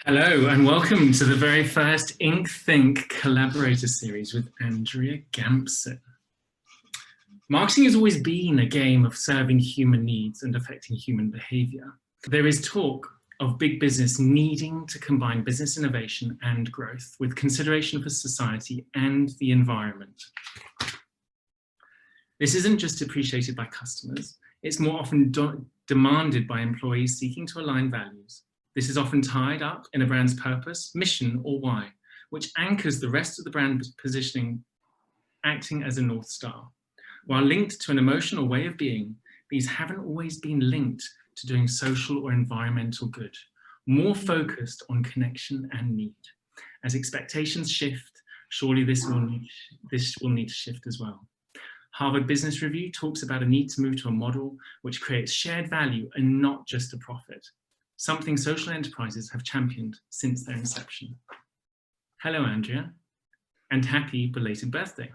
Hello and welcome to the very first Think Collaborator Series with Andrea Gamson. Marketing has always been a game of serving human needs and affecting human behaviour. There is talk of big business needing to combine business innovation and growth with consideration for society and the environment. This isn't just appreciated by customers, it's more often demanded by employees seeking to align values. This is often tied up in a brand's purpose, mission, or why, which anchors the rest of the brand positioning, acting as a North Star. While linked to an emotional way of being, these haven't always been linked to doing social or environmental good, more focused on connection and need. As expectations shift, surely this will need to shift as well. Harvard Business Review talks about a need to move to a model which creates shared value and not just a profit, something social enterprises have championed since their inception. Hello, Andrea, and happy belated birthday.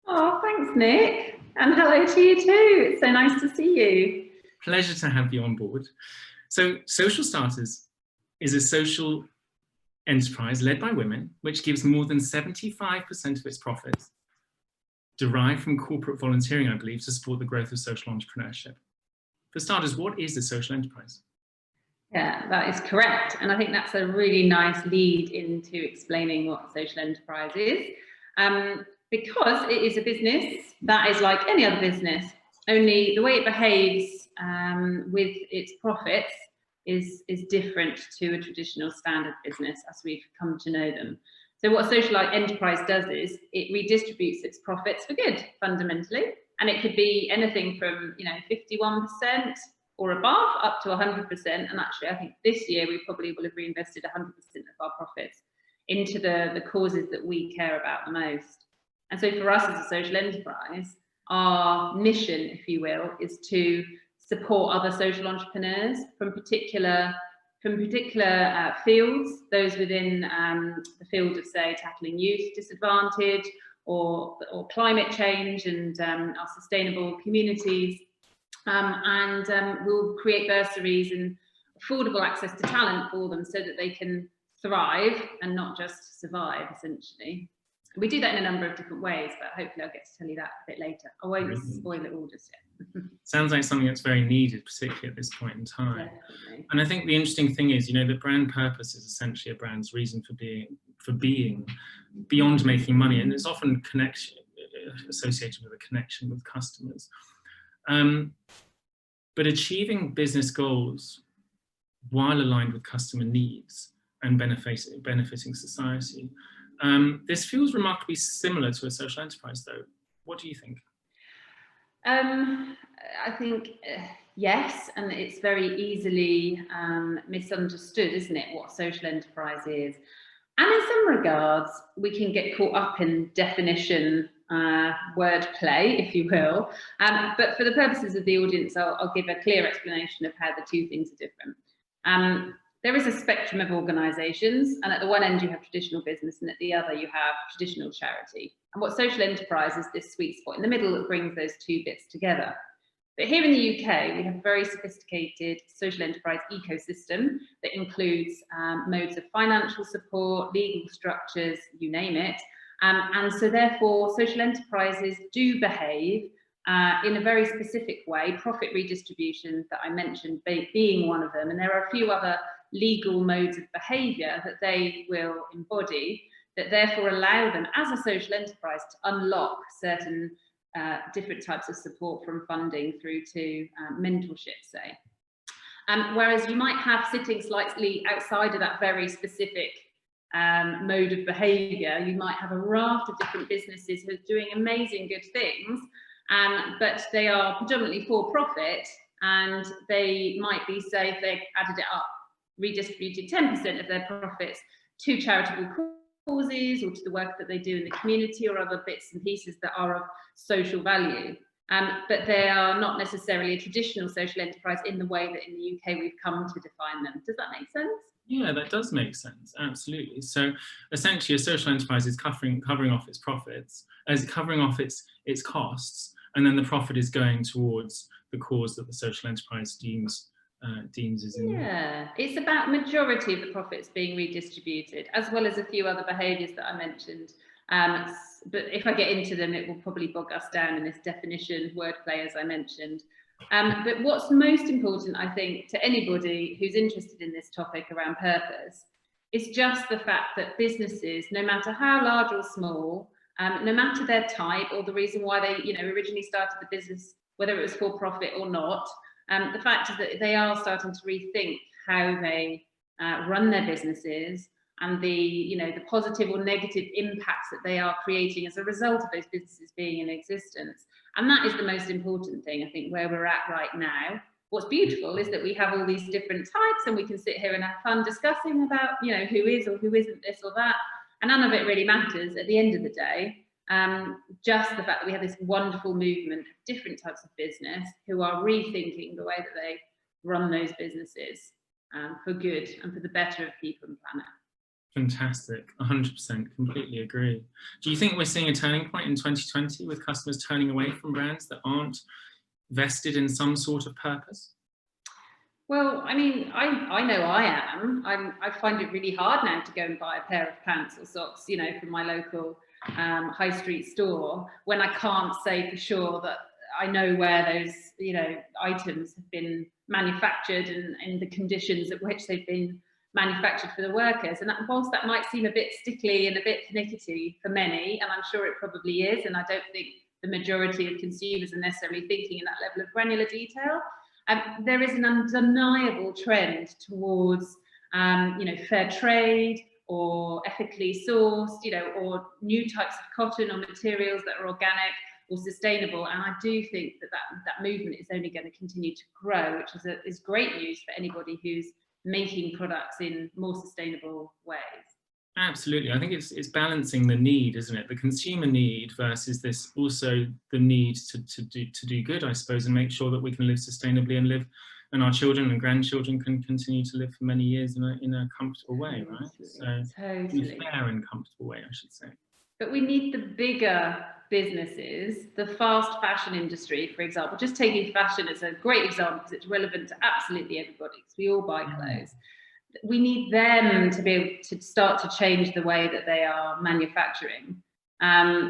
Oh, thanks, Nick. And hello to you too. It's so nice to see you. Pleasure to have you on board. So Social Starters is a social enterprise led by women, which gives more than 75% of its profits derived from corporate volunteering, I believe, to support the growth of social entrepreneurship. For starters, what is a social enterprise? Yeah, that is correct. And I think that's a really nice lead into explaining what a social enterprise is. Because it is a business that is like any other business, only the way it behaves with its profits is different to a traditional standard business as we've come to know them. So what a social enterprise does is it redistributes its profits for good, fundamentally. And it could be anything from 51% or above up to 100%. And actually, I think this year we probably will have reinvested 100% of our profits into the causes that we care about the most. And so for us as a social enterprise, our mission, if you will, is to support other social entrepreneurs from particular fields, those within the field of, say, tackling youth disadvantage or climate change and our sustainable communities. We'll create bursaries and affordable access to talent for them so that they can thrive and not just survive, essentially. We do that in a number of different ways, but hopefully I'll get to tell you that a bit later. I won't spoil it all just yet. Sounds like something that's very needed, particularly at this point in time. Definitely. And I think the interesting thing is, that brand purpose is essentially a brand's reason for being beyond making money, and it's often associated with a connection with customers. But achieving business goals while aligned with customer needs and benefiting society, this feels remarkably similar to a social enterprise, though. What do you think? I think yes, and it's very easily misunderstood, isn't it, what social enterprise is? And in some regards, we can get caught up in definition wordplay, if you will. But for the purposes of the audience, I'll give a clear explanation of how the two things are different. There is a spectrum of organisations, and at the one end you have traditional business, and at the other you have traditional charity. And what social enterprise is this sweet spot in the middle that brings those two bits together. But here in the UK, we have a very sophisticated social enterprise ecosystem that includes modes of financial support, legal structures, you name it. And so therefore, social enterprises do behave in a very specific way, profit redistribution that I mentioned being one of them. And there are a few other legal modes of behaviour that they will embody that therefore allow them as a social enterprise to unlock certain different types of support, from funding through to mentorship, say. Whereas you might have, sitting slightly outside of that very specific mode of behaviour, you might have a raft of different businesses who are doing amazing good things, but they are predominantly for profit, and they might be, say, if they added it up, redistributed 10% of their profits to charitable causes or to the work that they do in the community or other bits and pieces that are of social value. But they are not necessarily a traditional social enterprise in the way that in the UK we've come to define them. Does that make sense? Yeah, that does make sense, absolutely. So essentially a social enterprise is covering off its profits, as covering off its costs, and then the profit is going towards the cause that the social enterprise deems deems is in. Yeah, it's about majority of the profits being redistributed, as well as a few other behaviours that I mentioned. But if I get into them, it will probably bog us down in this definition wordplay, as I mentioned. But what's most important, I think, to anybody who's interested in this topic around purpose, is just the fact that businesses, no matter how large or small, no matter their type or the reason why they, originally started the business, whether it was for profit or not, the fact is that they are starting to rethink how they run their businesses and the positive or negative impacts that they are creating as a result of those businesses being in existence. And that is the most important thing, I think, where we're at right now. What's beautiful is that we have all these different types and we can sit here and have fun discussing about, who is or who isn't this or that. And none of it really matters at the end of the day. Just the fact that we have this wonderful movement of different types of business who are rethinking the way that they run those businesses for good and for the better of people and planet. Fantastic, 100%, completely agree. Do you think we're seeing a turning point in 2020 with customers turning away from brands that aren't vested in some sort of purpose? Well, I mean, I know I am. I find it really hard now to go and buy a pair of pants or socks, from my local high street store when I can't say for sure that I know where those, items have been manufactured and the conditions at which they've been manufactured for the workers. And whilst that might seem a bit stickly and a bit pernickety for many, and I'm sure it probably is, and I don't think the majority of consumers are necessarily thinking in that level of granular detail, there is an undeniable trend towards, fair trade or ethically sourced, or new types of cotton or materials that are organic or sustainable. And I do think that movement is only going to continue to grow, which is great news for anybody who's making products in more sustainable ways. Absolutely. I think it's balancing the need, isn't it? The consumer need versus this also the need to do good, I suppose, and make sure that we can live sustainably and our children and grandchildren can continue to live for many years in a comfortable way, right? So totally. In a fair and comfortable way, I should say. But we need the bigger businesses, the fast fashion industry, for example, just taking fashion as a great example because it's relevant to absolutely everybody because we all buy clothes. We need them to be able to start to change the way that they are manufacturing.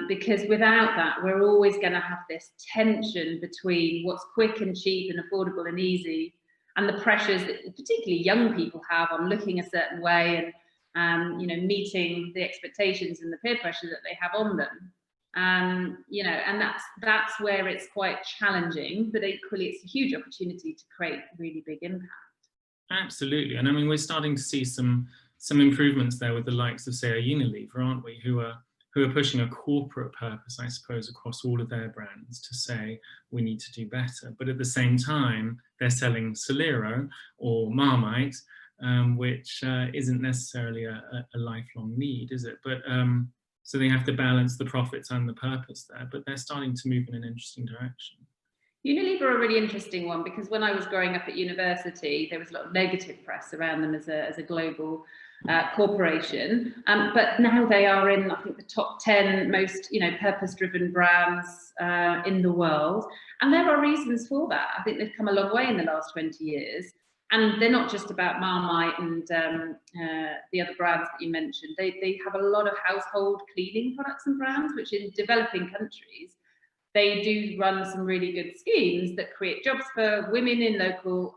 Because without that, we're always going to have this tension between what's quick and cheap and affordable and easy and the pressures that particularly young people have on looking a certain way and meeting the expectations and the peer pressure that they have on them. And that's where it's quite challenging, but equally it's a huge opportunity to create really big impact. Absolutely, and I mean we're starting to see some improvements there with the likes of, say, a Unilever, aren't we, who are pushing a corporate purpose, I suppose, across all of their brands to say we need to do better. But at the same time, they're selling Solero or Marmite, which isn't necessarily a lifelong need, is it? But so they have to balance the profits and the purpose there, but they're starting to move in an interesting direction. Unilever are a really interesting one because when I was growing up at university, there was a lot of negative press around them as a global corporation. But now they are in, I think, the top 10 most, purpose-driven brands in the world. And there are reasons for that. I think they've come a long way in the last 20 years. And they're not just about Marmite and the other brands that you mentioned. They have a lot of household cleaning products and brands, which in developing countries, they do run some really good schemes that create jobs for women in local,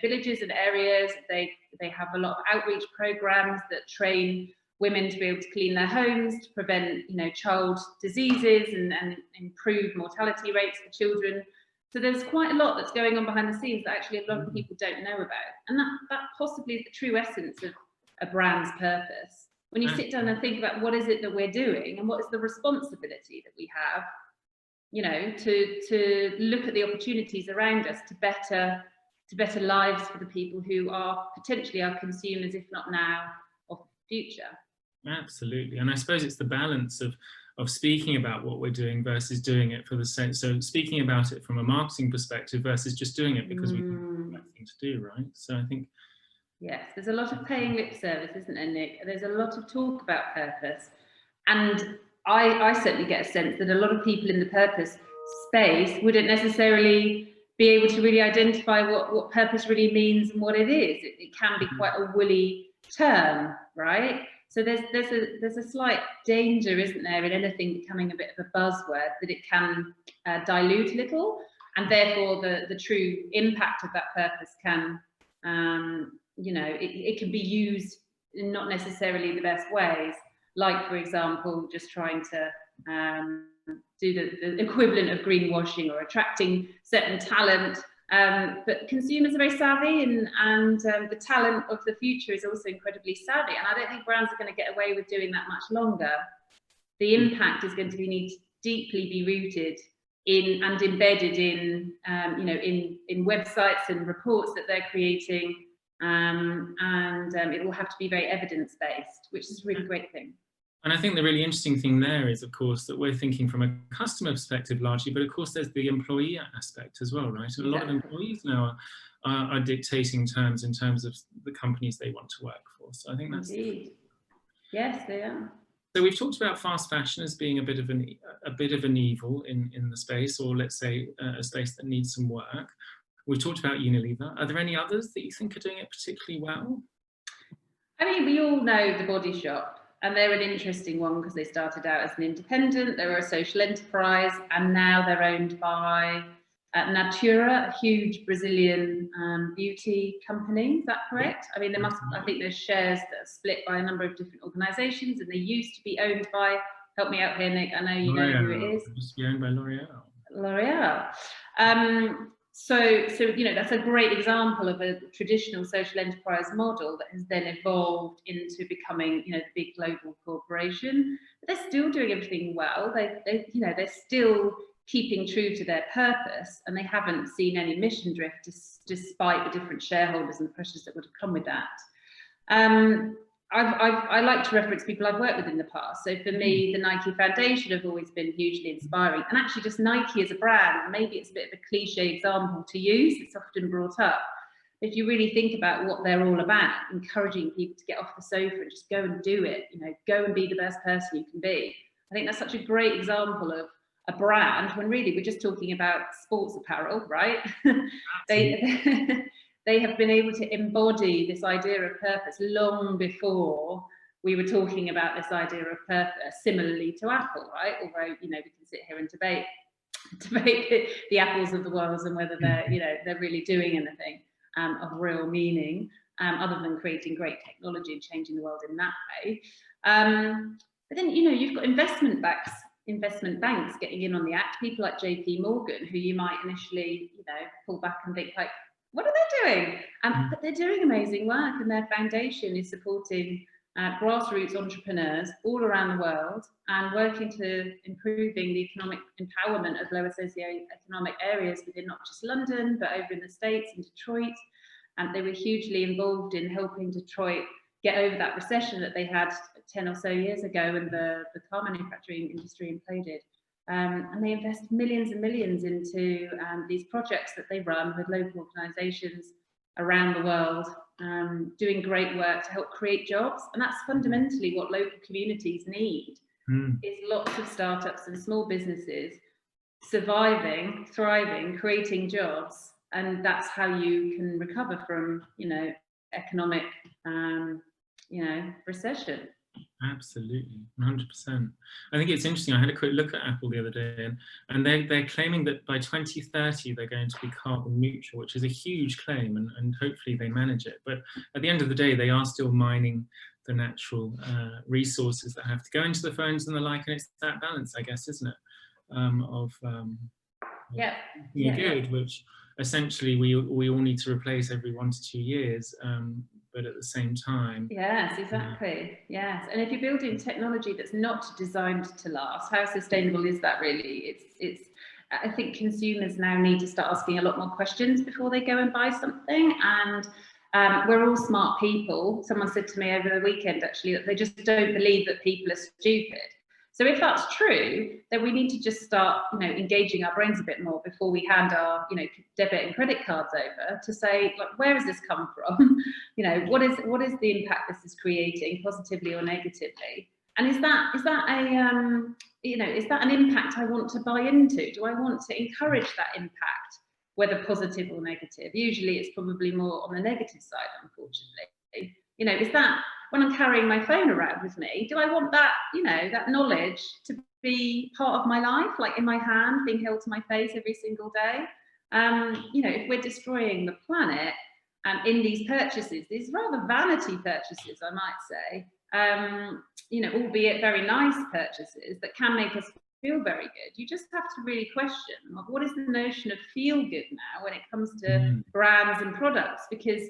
villages and areas. They have a lot of outreach programs that train women to be able to clean their homes, to prevent, child diseases and improve mortality rates for children. So there's quite a lot that's going on behind the scenes that actually a lot of people don't know about. And that possibly is the true essence of a brand's purpose. When you sit down and think about what is it that we're doing and what is the responsibility that we have, to look at the opportunities around us to better lives for the people who are potentially our consumers, if not now, of the future. Absolutely. And I suppose it's the balance of speaking about what we're doing versus doing it for the sake. So speaking about it from a marketing perspective versus just doing it because we think it's the right thing to do, right? So I think. Yes, there's a lot of paying lip service, isn't there, Nick? There's a lot of talk about purpose. And I certainly get a sense that a lot of people in the purpose space wouldn't necessarily be able to really identify what purpose really means and what it is. It can be quite a woolly term, right? So there's a slight danger, isn't there, in anything becoming a bit of a buzzword, that it can dilute a little, and therefore the true impact of that purpose can, you know, it can be used in not necessarily the best ways. Like, for example, just trying to do the equivalent of greenwashing or attracting certain talent. But consumers are very savvy, and the talent of the future is also incredibly savvy. And I don't think brands are going to get away with doing that much longer. The impact is going to need to deeply be rooted in and embedded in, you know, in websites and reports that they're creating, and it will have to be very evidence-based, which is a really great thing. And I think the really interesting thing there is, of course, that we're thinking from a customer perspective largely, but of course there's the employee aspect as well, right? And a lot of employees now are dictating terms in terms of the companies they want to work for. So I think that's... Indeed. Yes, they are. So we've talked about fast fashion as being a bit of an evil in the space, or let's say a space that needs some work. We've talked about Unilever. Are there any others that you think are doing it particularly well? I mean, we all know The Body Shop, and they're an interesting one because they started out as an independent, they were a social enterprise, and now they're owned by Natura, a huge Brazilian beauty company. Is that correct? I mean, there must, I think there's shares that are split by a number of different organisations, and they used to be owned by, help me out here, Nick, I know you know who it is. It used to be owned by L'Oreal. L'Oreal. So, you know, that's a great example of a traditional social enterprise model that has then evolved into becoming, you know, the big global corporation. But they're still doing everything well. You know, they're still keeping true to their purpose, and they haven't seen any mission drift despite the different shareholders and the pressures that would have come with that. I like to reference people I've worked with in the past. So for me, the Nike Foundation have always been hugely inspiring, and actually just Nike as a brand, maybe it's a bit of a cliche example to use, it's often brought up. If you really think about what they're all about, encouraging people to get off the sofa and just go and do it, you know, go and be the best person you can be. I think that's such a great example of a brand when really we're just talking about sports apparel, right? They have been able to embody this idea of purpose long before we were talking about this idea of purpose, similarly to Apple, right? Although, you know, we can sit here and debate the Apples of the world and whether they're, you know, they're really doing anything of real meaning, other than creating great technology and changing the world in that way. But then, you know, you've got investment banks getting in on the act, people like JP Morgan, who you might initially, you know, pull back and think like, what are they doing? But they're doing amazing work, and their foundation is supporting grassroots entrepreneurs all around the world and working to improving the economic empowerment of lower socioeconomic areas within not just London, but over in the States and Detroit. And they were hugely involved in helping Detroit get over that recession that they had 10 or so years ago when the car manufacturing industry imploded. And they invest millions and millions into these projects that they run with local organisations around the world, doing great work to help create jobs. And that's fundamentally what local communities need, is lots of startups and small businesses surviving, thriving, creating jobs. And that's how you can recover from, you know, economic, you know, recession. Absolutely, 100%. I think it's interesting. I had a quick look at Apple the other day, and they're claiming that by 2030 they're going to be carbon neutral, which is a huge claim, and hopefully they manage it. But at the end of the day, they are still mining the natural resources that have to go into the phones and the like, and it's that balance, I guess, isn't it? Good, which essentially we all need to replace every 1 to 2 years. But at the same time. Yes, exactly. Yes. And if you're building technology that's not designed to last, how sustainable is that really? I think consumers now need to start asking a lot more questions before they go and buy something. And we're all smart people. Someone said to me over the weekend, actually, that they just don't believe that people are stupid. So if that's true, then we need to just start, you know, engaging our brains a bit more before we hand our, you know, debit and credit cards over to say, like, where has this come from? You know, what is the impact this is creating, positively or negatively? And is that a, you know, is that an impact I want to buy into? Do I want to encourage that impact? whether positive or negative. Usually it's probably more on the negative side, unfortunately. You know, is that when I'm carrying my phone around with me, do I want that, you know, that knowledge to be part of my life, like in my hand, being held to my face every single day? You know, if we're destroying the planet in these purchases, these rather vanity purchases, I might say, you know, albeit very nice purchases that can make us feel very good, you just have to really question, what is the notion of feel good now when it comes to brands and products? Because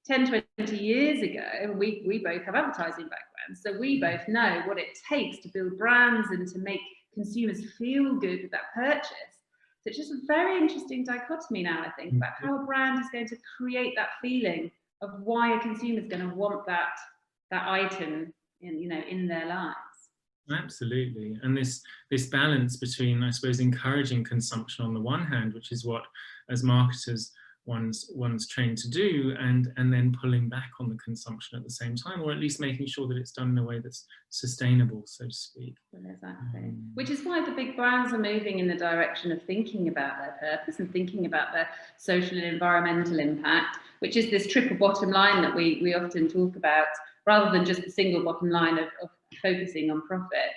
10, 20 years ago, we both have advertising backgrounds, so we both know what it takes to build brands and to make consumers feel good with that purchase. So it's just a very interesting dichotomy now, I think, about how a brand is going to create that feeling of why a consumer is going to want that item in, you know, in their lives. Absolutely. And this balance between, I suppose, encouraging consumption on the one hand, which is what, as marketers, one's trained to do, and then pulling back on the consumption at the same time, or at least making sure that it's done in a way that's sustainable, so to speak. Exactly. Which is why the big brands are moving in the direction of thinking about their purpose and thinking about their social and environmental impact, which is this triple bottom line that we often talk about, rather than just the single bottom line of focusing on profit.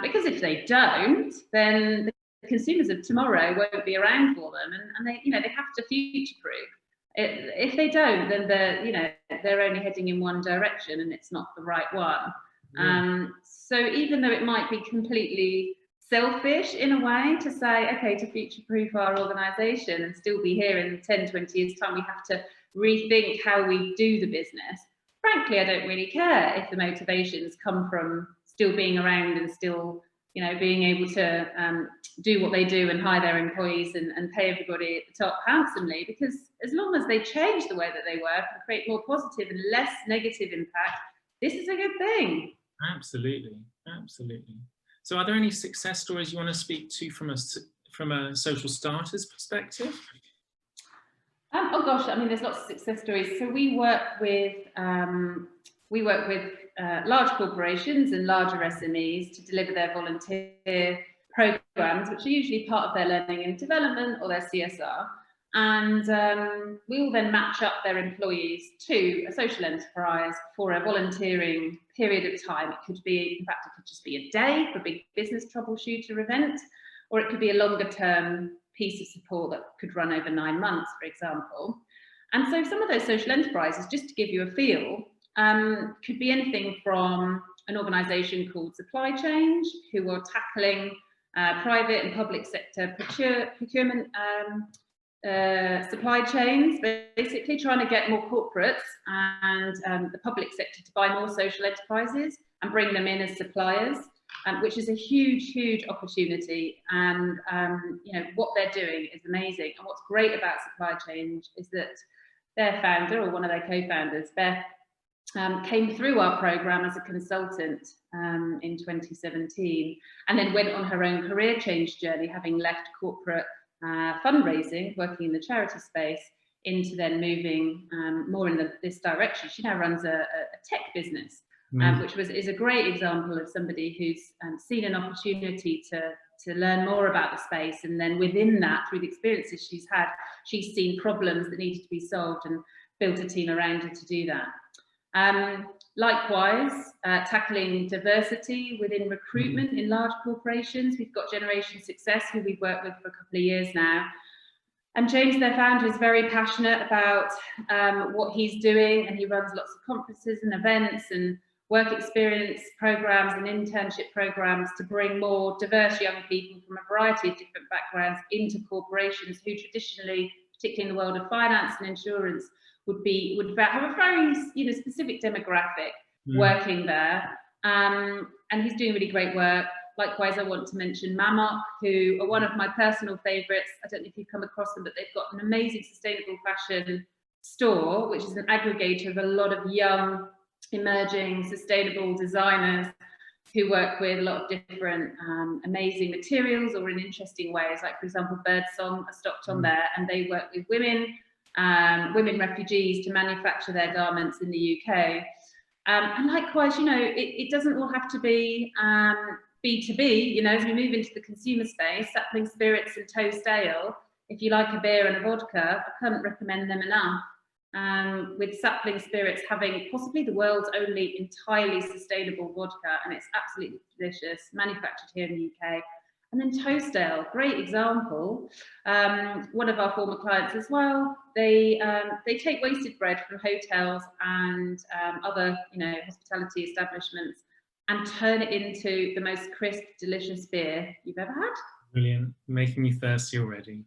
Because if they don't, then the consumers of tomorrow won't be around for them, and they, you know, they have to future-proof. If they don't, then they're only heading in one direction, and it's not the right one. So even though it might be completely selfish in a way to say, okay, to future-proof our organisation and still be here in 10, 20 years' time, we have to rethink how we do the business. Frankly, I don't really care if the motivations come from still being around and still, you know, being able to do what they do and hire their employees and pay everybody at the top handsomely, because as long as they change the way that they work and create more positive and less negative impact, this is a good thing. Absolutely, absolutely. So are there any success stories you want to speak to from a social starters perspective? Oh gosh, I mean, there's lots of success stories. So we work with large corporations and larger SMEs to deliver their volunteer programs, which are usually part of their learning and development or their CSR. And we will then match up their employees to a social enterprise for a volunteering period of time. It could be, in fact, it could just be a day for a big business troubleshooter event, or it could be a longer term piece of support that could run over 9 months, for example. And so some of those social enterprises, just to give you a feel, could be anything from an organisation called Supply Change, who are tackling private and public sector procurement supply chains, basically trying to get more corporates and the public sector to buy more social enterprises and bring them in as suppliers, which is a huge opportunity. And you know, what they're doing is amazing. And what's great about Supply Change is that their founder, or one of their co-founders, Beth, came through our program as a consultant in 2017, and then went on her own career change journey, having left corporate fundraising, working in the charity space, into then moving more in this direction. She now runs a tech business, which is a great example of somebody who's seen an opportunity to learn more about the space, and then within that, through the experiences she's had, she's seen problems that needed to be solved and built a team around her to do that. Likewise, tackling diversity within recruitment in large corporations. We've got Generation Success, who we've worked with for a couple of years now. And James, their founder, is very passionate about what he's doing, and he runs lots of conferences and events and work experience programs and internship programs to bring more diverse young people from a variety of different backgrounds into corporations who traditionally, particularly in the world of finance and insurance, would have a very specific demographic working there. And he's doing really great work. Likewise, I want to mention Mammoth, who are one of my personal favourites. I don't know if you've come across them, but they've got an amazing sustainable fashion store, which is an aggregator of a lot of young, emerging, sustainable designers who work with a lot of different amazing materials or in interesting ways. Like, for example, Birdsong are stocked on there, and they work with women refugees to manufacture their garments in the UK. And likewise, it doesn't all have to be B2B, as we move into the consumer space, Sapling Spirits and Toast Ale if you like a beer and a vodka, I can't recommend them enough. With Sapling Spirits having possibly the world's only entirely sustainable vodka, and it's absolutely delicious, manufactured here in the UK. And then Toastale, great example. One of our former clients as well, they take wasted bread from hotels and other, hospitality establishments and turn it into the most crisp, delicious beer you've ever had. Brilliant, making me thirsty already.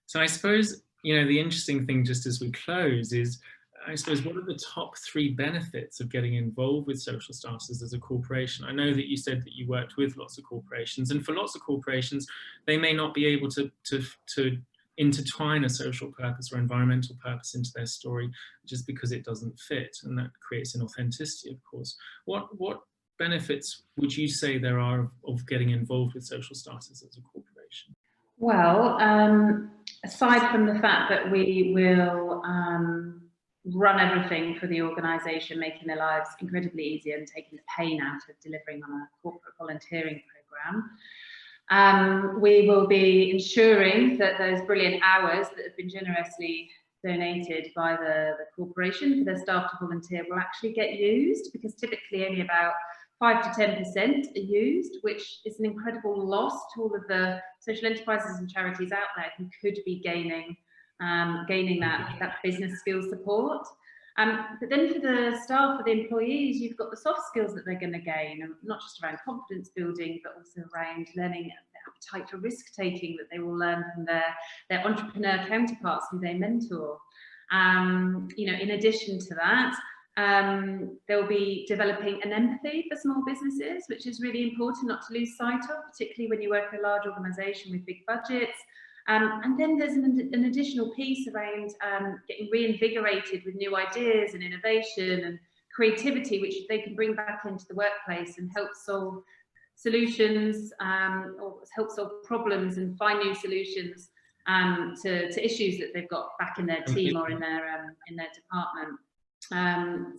So I suppose, the interesting thing, just as we close, is, I suppose, what are the top 3 benefits of getting involved with social starters as a corporation? I know that you said that you worked with lots of corporations, and for lots of corporations, they may not be able to intertwine a social purpose or environmental purpose into their story just because it doesn't fit, and that creates inauthenticity, of course. What benefits would you say there are of getting involved with social starters as a corporation? Well, aside from the fact that we will run everything for the organisation, making their lives incredibly easier and taking the pain out of delivering on a corporate volunteering programme, we will be ensuring that those brilliant hours that have been generously donated by the corporation for their staff to volunteer will actually get used, because typically only about 5 to 10% are used, which is an incredible loss to all of the social enterprises and charities out there who could be gaining that business skills support. But then for the staff, for the employees, you've got the soft skills that they're going to gain, not just around confidence building, but also around learning the appetite for risk taking that they will learn from their entrepreneur counterparts who they mentor. In addition to that, they'll be developing an empathy for small businesses, which is really important not to lose sight of, particularly when you work in a large organisation with big budgets. And then there's an additional piece around getting reinvigorated with new ideas and innovation and creativity, which they can bring back into the workplace and help solve solutions, or help solve problems and find new solutions to issues that they've got back in their team or in their department.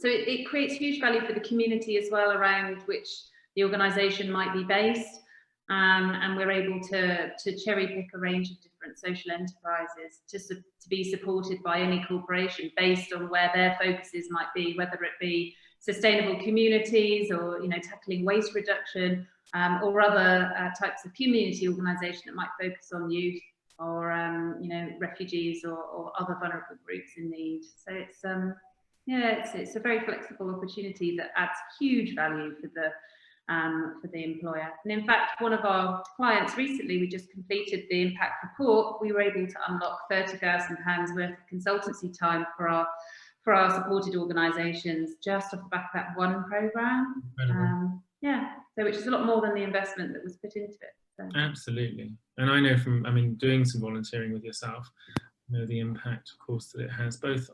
So it creates huge value for the community as well, around which the organisation might be based, and we're able to cherry pick a range of different social enterprises to be supported by any corporation based on where their focuses might be, whether it be sustainable communities or tackling waste reduction, or other types of community organisation that might focus on youth or refugees or other vulnerable groups in need. So it's a very flexible opportunity that adds huge value for the employer. And in fact, one of our clients recently, we just completed the impact report. We were able to unlock £30,000 worth of consultancy time for our supported organisations just off the back of that one programme. So which is a lot more than the investment that was put into it. So. Absolutely. And I know from, doing some volunteering with yourself, the impact, of course, that it has both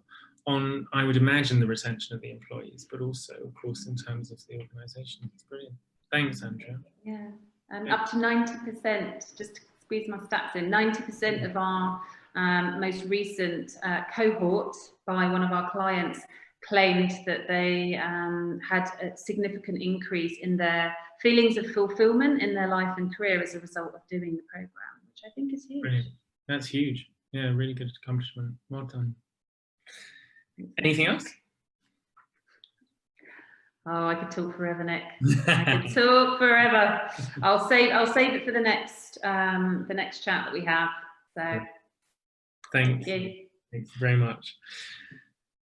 on, I would imagine, the retention of the employees, but also, of course, in terms of the organisation. It's brilliant. Thanks, Andrea. Yeah, up to 90%, just to squeeze my stats in, 90% of our most recent cohort by one of our clients claimed that they had a significant increase in their feelings of fulfilment in their life and career as a result of doing the programme, which I think is huge. Brilliant. That's huge. Yeah, really good accomplishment. Well done. Anything else? Oh, I could talk forever, Nick. I could talk forever. I'll save it for the next chat that we have. So thank you. Thanks very much.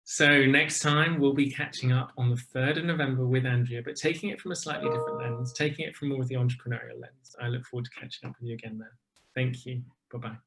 So next time we'll be catching up on the 3rd of November with Andrea, but taking it from a slightly different lens, taking it from more of the entrepreneurial lens. I look forward to catching up with you again there. Thank you. Bye-bye.